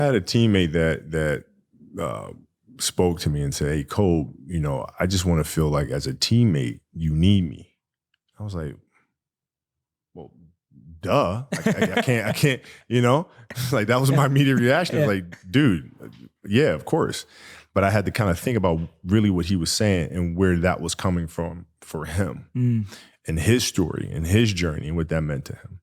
I had a teammate that spoke to me and said, "Hey, Cole, I just want to feel like as a teammate, you need me." I was like, "Well, duh. I can't, like that was my immediate reaction. I was like, dude, yeah, of course." But I had to kind of think about really what he was saying and where that was coming from for him and his story and his journey and what that meant to him.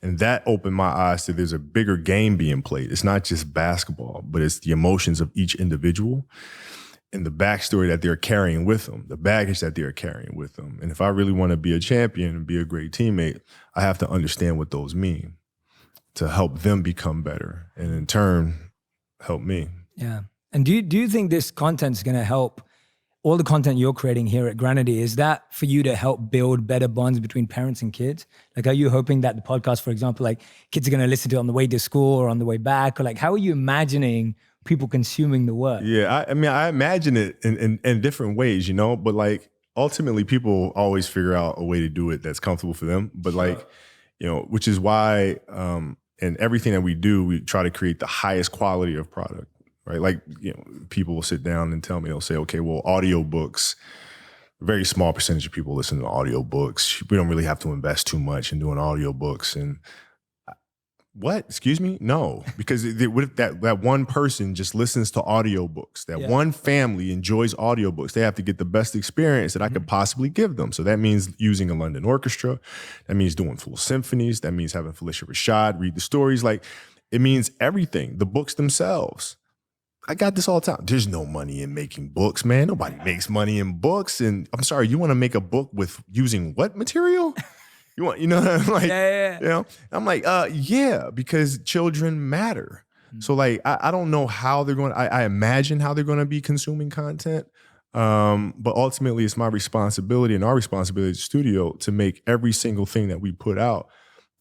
And that opened my eyes to there's a bigger game being played. It's not just basketball, but it's the emotions of each individual and the backstory that they're carrying with them, the baggage that they're carrying with them. And if I really want to be a champion and be a great teammate, I have to understand what those mean to help them become better and in turn help me. Yeah. And do you think this content is going to help all the content you're creating here at Granity? Is that for you to help build better bonds between parents and kids? Like, are you hoping that the podcast, for example, like kids are going to listen to it on the way to school or on the way back? Or like, how are you imagining people consuming the work? Yeah, I mean, I imagine it in different ways, but like ultimately people always figure out a way to do it that's comfortable for them. But like, which is why in everything that we do, we try to create the highest quality of product. Right. Like, people will sit down and tell me, they'll say, okay, well, audiobooks, a very small percentage of people listen to audiobooks. We don't really have to invest too much in doing audiobooks. And what? Excuse me? No, because what if that one person just listens to audiobooks? That one family enjoys audiobooks. They have to get the best experience that I could possibly give them. So that means using a London orchestra. That means doing full symphonies. That means having Phylicia Rashad read the stories. Like, it means everything. The books themselves. I got this all the time. There's no money in making books, man. Nobody makes money in books. And I'm sorry, you want to make a book with using what material? You want, I'm like, I'm like, yeah, because children matter. So like, I don't know how they're going, I imagine how they're going to be consuming content. But ultimately it's my responsibility and our responsibility as a studio to make every single thing that we put out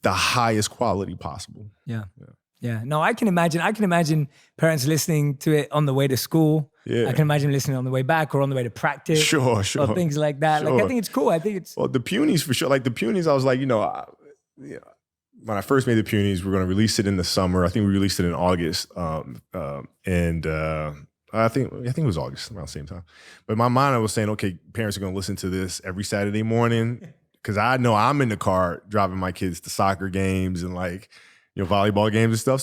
the highest quality possible. Yeah, no, I can imagine parents listening to it on the way to school. Yeah. I can imagine listening on the way back or on the way to practice. Sure. Or things like that. Sure. Like, I think it's cool. Well, the Punies for sure. Like the Punies, I was like, when I first made the Punies, we're going to release it in the summer. I think we released it in August. I think it was August, around the same time. But in my mind, I was saying, okay, parents are going to listen to this every Saturday morning because I know I'm in the car driving my kids to soccer games and like, volleyball games and stuff.